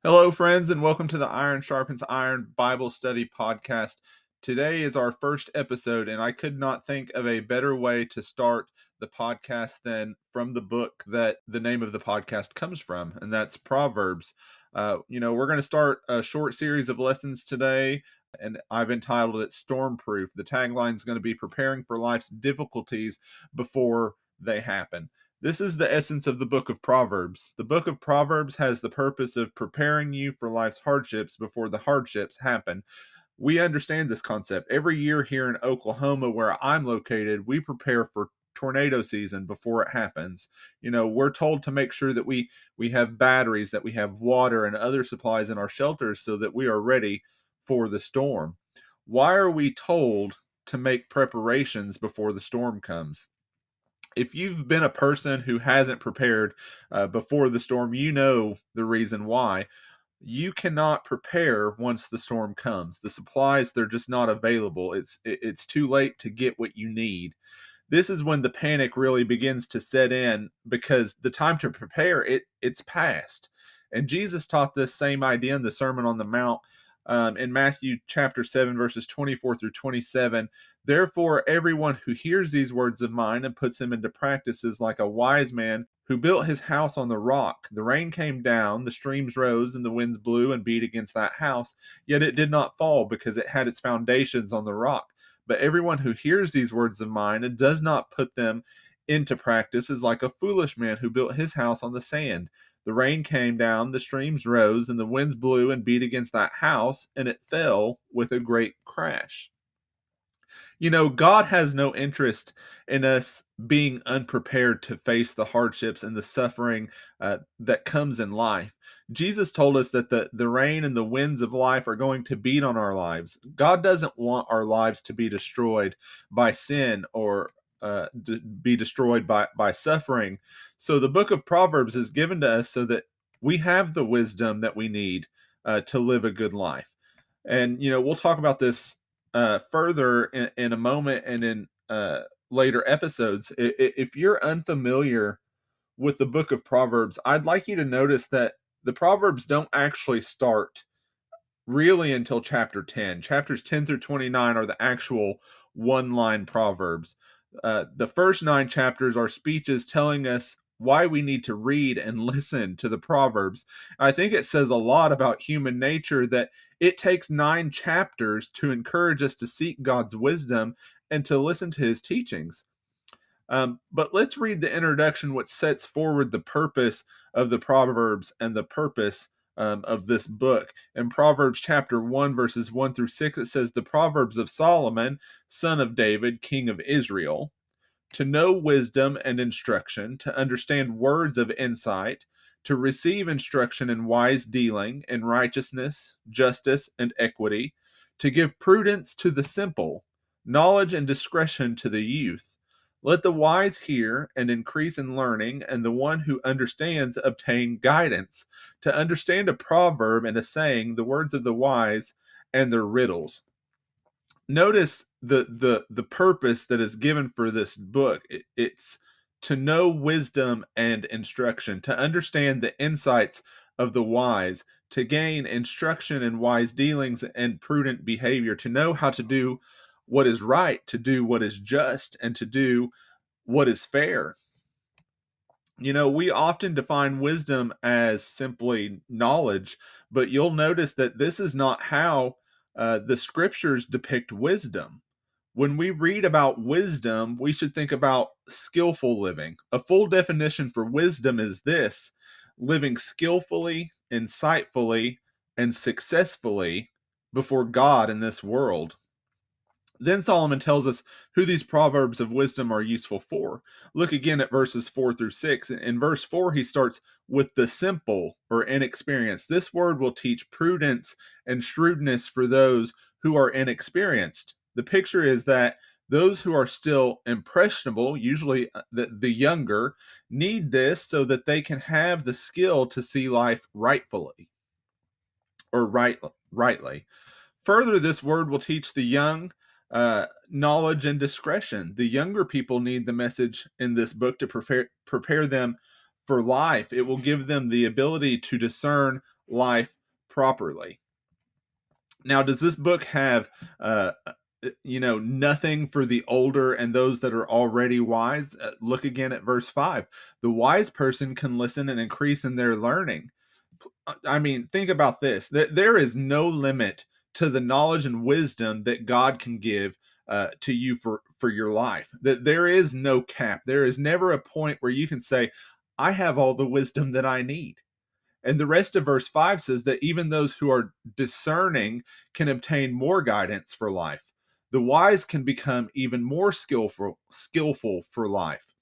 Hello, friends, and welcome to the Iron Sharpens Iron Bible Study Podcast. Today is our first episode, and I could not think of a better way to start the podcast than from the book that the name of the podcast comes from, and that's Proverbs. We're going to start a short series of lessons today, and I've entitled it StormProof. The tagline is going to be preparing for life's difficulties before they happen. This is the essence of the book of Proverbs. The book of Proverbs has the purpose of preparing you for life's hardships before the hardships happen. We understand this concept. Every year here in Oklahoma, where I'm located, we prepare for tornado season before it happens. We're told to make sure that we have batteries, that we have water and other supplies in our shelters so that we are ready for the storm. Why are we told to make preparations before the storm comes? If you've been a person who hasn't prepared before the storm, you know the reason why. You cannot prepare once the storm comes. The supplies, they're just not available. It's too late to get what you need. This is when the panic really begins to set in because the time to prepare it's past. And Jesus taught this same idea in the Sermon on the Mount in Matthew chapter 7, verses 24 through 27. Therefore, everyone who hears these words of mine and puts them into practice is like a wise man who built his house on the rock. The rain came down, the streams rose, and the winds blew and beat against that house, yet it did not fall because it had its foundations on the rock. But everyone who hears these words of mine and does not put them into practice is like a foolish man who built his house on the sand. The rain came down, the streams rose, and the winds blew and beat against that house, and it fell with a great crash. God has no interest in us being unprepared to face the hardships and the suffering that comes in life. Jesus told us that the rain and the winds of life are going to beat on our lives. God doesn't want our lives to be destroyed by sin or be destroyed by suffering. So the book of Proverbs is given to us so that we have the wisdom that we need to live a good life. And, we'll talk about this further in a moment and in later episodes. If you're unfamiliar with the book of Proverbs, I'd like you to notice that the Proverbs don't actually start really until chapter 10. Chapters 10 through 29 are the actual one-line Proverbs. The first 9 chapters are speeches telling us why we need to read and listen to the Proverbs. I think it says a lot about human nature that it takes 9 chapters to encourage us to seek God's wisdom and to listen to his teachings. But let's read the introduction, which sets forward the purpose of the Proverbs and the purpose of this book. In Proverbs chapter 1, verses 1 through 6, it says, "The Proverbs of Solomon, son of David, king of Israel, to know wisdom and instruction, to understand words of insight, to receive instruction in wise dealing, in righteousness, justice, and equity, to give prudence to the simple, knowledge and discretion to the youth. Let the wise hear and increase in learning, and the one who understands obtain guidance. To understand a proverb and a saying, the words of the wise and their riddles." Notice the purpose that is given for this book. It's to know wisdom and instruction, to understand the insights of the wise, to gain instruction in wise dealings and prudent behavior, to know how to do what is right, to do what is just, and to do what is fair. We often define wisdom as simply knowledge, but you'll notice that this is not how the scriptures depict wisdom. When we read about wisdom, we should think about skillful living. A full definition for wisdom is this: living skillfully, insightfully, and successfully before God in this world. Then Solomon tells us who these proverbs of wisdom are useful for. Look again at verses 4 through 6. In verse 4, he starts with the simple or inexperienced. This word will teach prudence and shrewdness for those who are inexperienced. The picture is that those who are still impressionable, usually the younger, need this so that they can have the skill to see life rightfully or rightly. Further, this word will teach the young knowledge and discretion. The younger people need the message in this book to prepare them for life. It will give them the ability to discern life properly. Now, does this book have, nothing for the older and those that are already wise? Look again at verse 5. The wise person can listen and increase in their learning. I mean, think about this. There is no limit to the knowledge and wisdom that God can give to you for your life. That there is no cap. There is never a point where you can say, I have all the wisdom that I need. And the rest of verse 5 says that even those who are discerning can obtain more guidance for life. The wise can become even more skillful for life.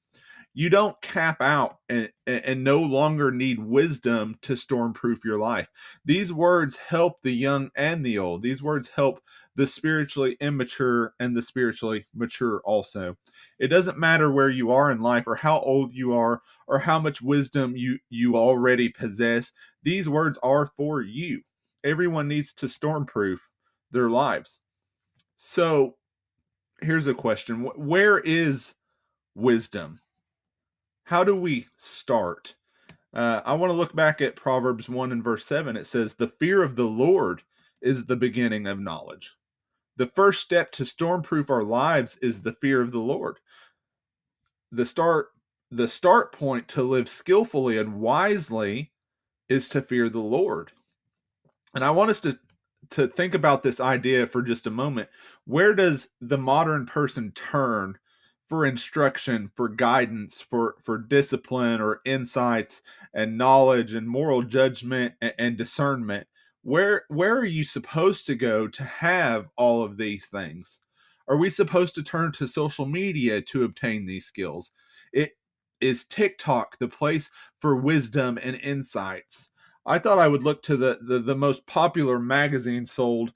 You don't cap out and no longer need wisdom to stormproof your life. These words help the young and the old. These words help the spiritually immature and the spiritually mature also. It doesn't matter where you are in life or how old you are or how much wisdom you already possess. These words are for you. Everyone needs to stormproof their lives. So here's a question. Where is wisdom? How do we start? I want to look back at Proverbs 1 and verse 7. It says, the fear of the Lord is the beginning of knowledge. The first step to stormproof our lives is the fear of the Lord. The start point to live skillfully and wisely is to fear the Lord. And I want us to think about this idea for just a moment. Where does the modern person turn for instruction, for guidance, for discipline or insights and knowledge and moral judgment and discernment? Where are you supposed to go to have all of these things? Are we supposed to turn to social media to obtain these skills? It is TikTok the place for wisdom and insights? I thought I would look to the most popular magazine sold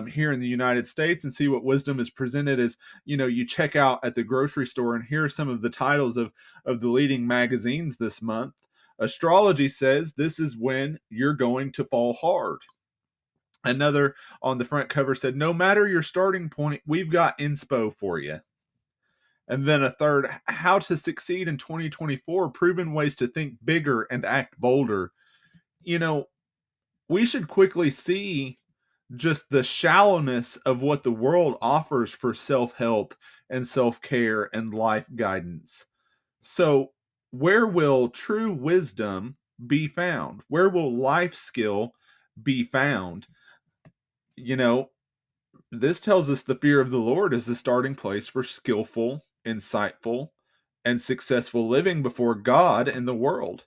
here in the United States and see what wisdom is presented as. You check out at the grocery store, and here are some of the titles of the leading magazines this month. Astrology says this is when you're going to fall hard. Another on the front cover said, no matter your starting point, we've got inspo for you. And then a third, how to succeed in 2024, proven ways to think bigger and act bolder. We should quickly see just the shallowness of what the world offers for self-help and self-care and life guidance. So, where will true wisdom be found? Where will life skill be found? This tells us the fear of the Lord is the starting place for skillful, insightful, and successful living before God and the world.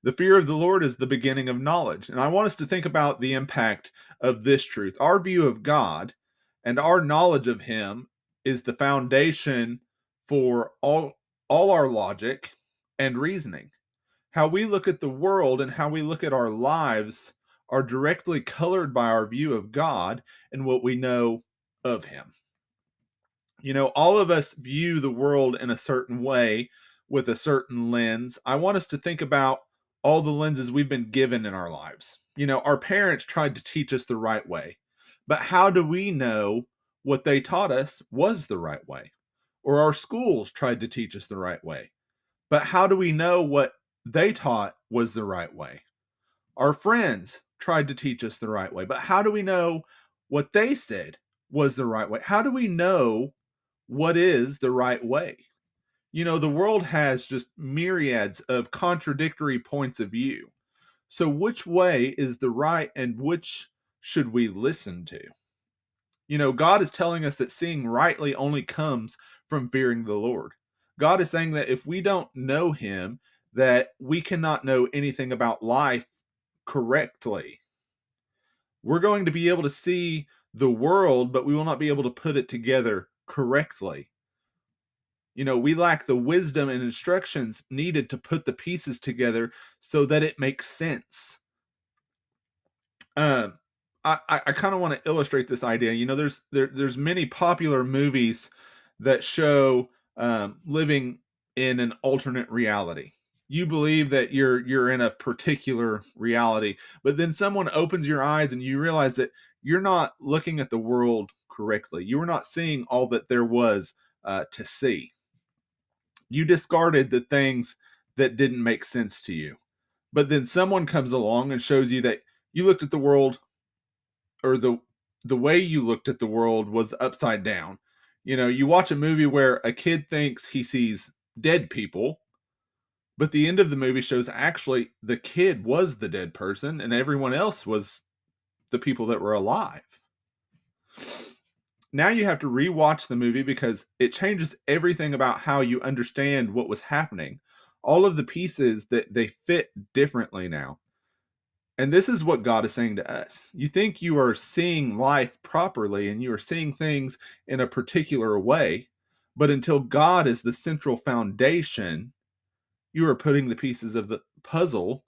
The fear of the Lord is the beginning of knowledge. And I want us to think about the impact of this truth. Our view of God and our knowledge of Him is the foundation for all our logic and reasoning. How we look at the world and how we look at our lives are directly colored by our view of God and what we know of Him. All of us view the world in a certain way with a certain lens. I want us to think about all the lenses we've been given in our lives. Our parents tried to teach us the right way, but how do we know what they taught us was the right way? Or our schools tried to teach us the right way, but how do we know what they taught was the right way? Our friends tried to teach us the right way, but how do we know what they said was the right way? How do we know what is the right way? The world has just myriads of contradictory points of view. So which way is the right and which should we listen to? God is telling us that seeing rightly only comes from fearing the Lord. God is saying that if we don't know Him, that we cannot know anything about life correctly. We're going to be able to see the world, but we will not be able to put it together correctly. We lack the wisdom and instructions needed to put the pieces together so that it makes sense. I kind of want to illustrate this idea. There's many popular movies that show living in an alternate reality. You believe that you're in a particular reality, but then someone opens your eyes and you realize that you're not looking at the world correctly. You were not seeing all that there was to see. You discarded the things that didn't make sense to you. But then someone comes along and shows you that you looked at the world, or the way you looked at the world was upside down. You watch a movie where a kid thinks he sees dead people, but the end of the movie shows actually the kid was the dead person and everyone else was the people that were alive. Now you have to rewatch the movie because it changes everything about how you understand what was happening. All of the pieces that they fit differently now. And this is what God is saying to us. You think you are seeing life properly and you are seeing things in a particular way, but until God is the central foundation, you are putting the pieces of the puzzle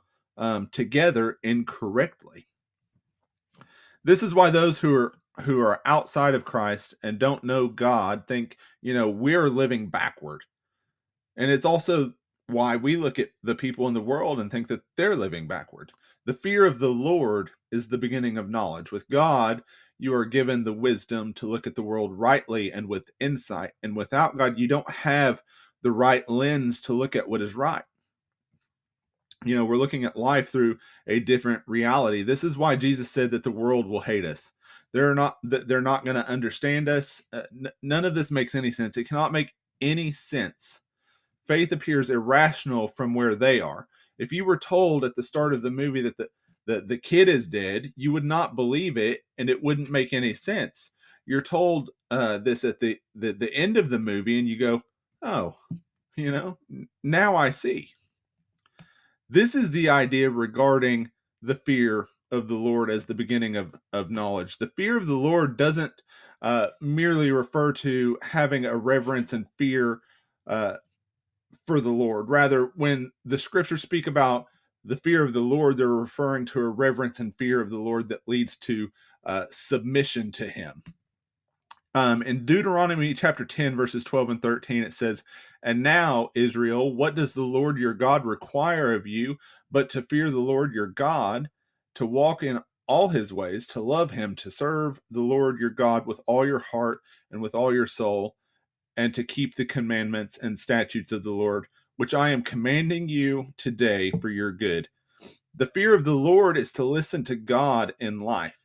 together incorrectly. This is why those who are outside of Christ and don't know God think, we're living backward. And it's also why we look at the people in the world and think that they're living backward. The fear of the Lord is the beginning of knowledge. With God, you are given the wisdom to look at the world rightly and with insight. And without God, you don't have the right lens to look at what is right. We're looking at life through a different reality. This is why Jesus said that the world will hate us. They're not going to understand us. None of this makes any sense. It cannot make any sense. Faith appears irrational from where they are. If you were told at the start of the movie that the kid is dead, you would not believe it, and it wouldn't make any sense. You're told this at the end of the movie, and you go, "Oh, now I see." This is the idea regarding the fear of the Lord as the beginning of knowledge. The fear of the Lord doesn't merely refer to having a reverence and fear for the Lord. Rather, when the scriptures speak about the fear of the Lord, they're referring to a reverence and fear of the Lord that leads to submission to Him. In Deuteronomy chapter 10, verses 12 and 13, it says, "And now, Israel, what does the Lord your God require of you but to fear the Lord your God, to walk in all his ways, to love him, to serve the Lord your God with all your heart and with all your soul, and to keep the commandments and statutes of the Lord, which I am commanding you today for your good." The fear of the Lord is to listen to God in life.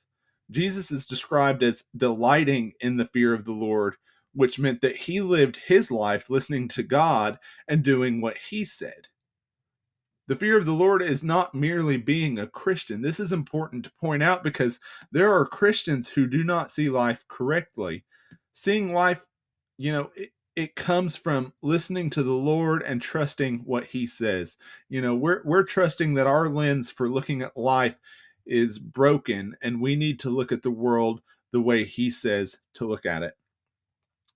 Jesus is described as delighting in the fear of the Lord, which meant that he lived his life listening to God and doing what he said. The fear of the Lord is not merely being a Christian. This is important to point out because there are Christians who do not see life correctly. Seeing life, it comes from listening to the Lord and trusting what he says. We're trusting that our lens for looking at life is broken and we need to look at the world the way he says to look at it.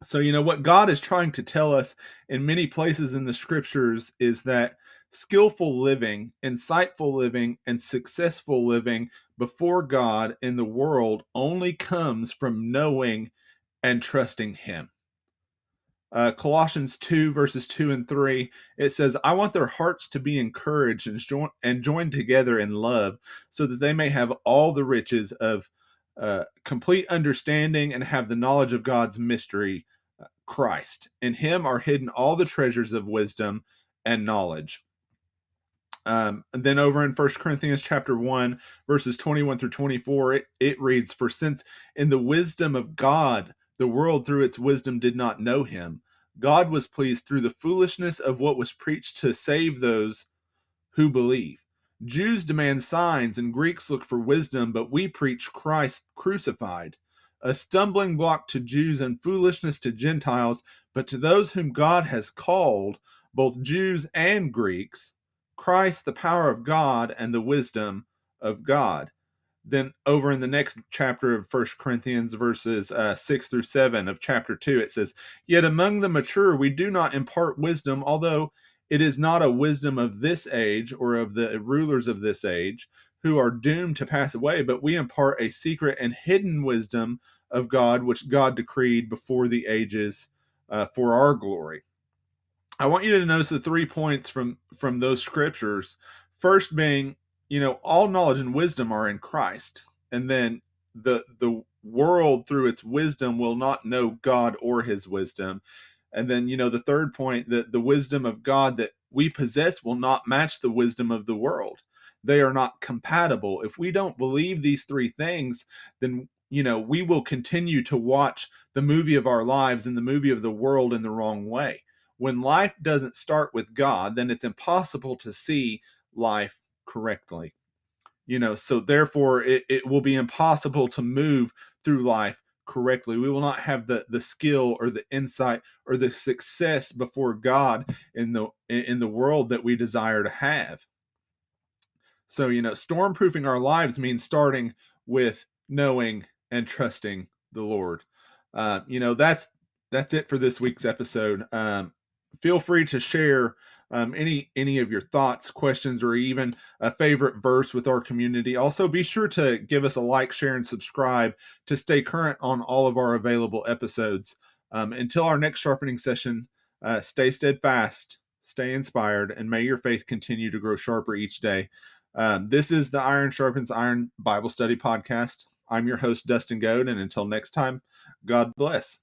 So, what God is trying to tell us in many places in the scriptures is that skillful living, insightful living, and successful living before God in the world only comes from knowing and trusting him. Colossians 2, verses 2 and 3, it says, "I want their hearts to be encouraged and joined together in love, so that they may have all the riches of complete understanding and have the knowledge of God's mystery, Christ. In him are hidden all the treasures of wisdom and knowledge." And then over in 1 Corinthians chapter 1, verses 21 through 24, it reads, "For since in the wisdom of God, the world through its wisdom did not know him, God was pleased through the foolishness of what was preached to save those who believe. Jews demand signs and Greeks look for wisdom, but we preach Christ crucified, a stumbling block to Jews and foolishness to Gentiles, but to those whom God has called, both Jews and Greeks, Christ the power of God and the wisdom of God." Then over in the next chapter of 1 Corinthians, verses 6 through 7 of chapter 2, it says, "Yet among the mature we do not impart wisdom, although it is not a wisdom of this age or of the rulers of this age who are doomed to pass away, but we impart a secret and hidden wisdom of God, which God decreed before the ages for our glory." I want you to notice the 3 points from those scriptures. First being, all knowledge and wisdom are in Christ. And then the world through its wisdom will not know God or his wisdom. And then, the third point, that the wisdom of God that we possess will not match the wisdom of the world. they are not compatible. If we don't believe these three things, then we will continue to watch the movie of our lives and the movie of the world in the wrong way. When life doesn't start with God, then it's impossible to see life correctly. So therefore it will be impossible to move through life correctly. We will not have the skill or the insight or the success before God in the world that we desire to have. So, stormproofing our lives means starting with knowing and trusting the Lord. That's it for this week's episode. Feel free to share any of your thoughts, questions, or even a favorite verse with our community. Also, be sure to give us a like, share, and subscribe to stay current on all of our available episodes. Until our next sharpening session, stay steadfast, stay inspired, and may your faith continue to grow sharper each day. This is the Iron Sharpens Iron Bible Study Podcast. I'm your host, Dustin Goad, and until next time, God bless.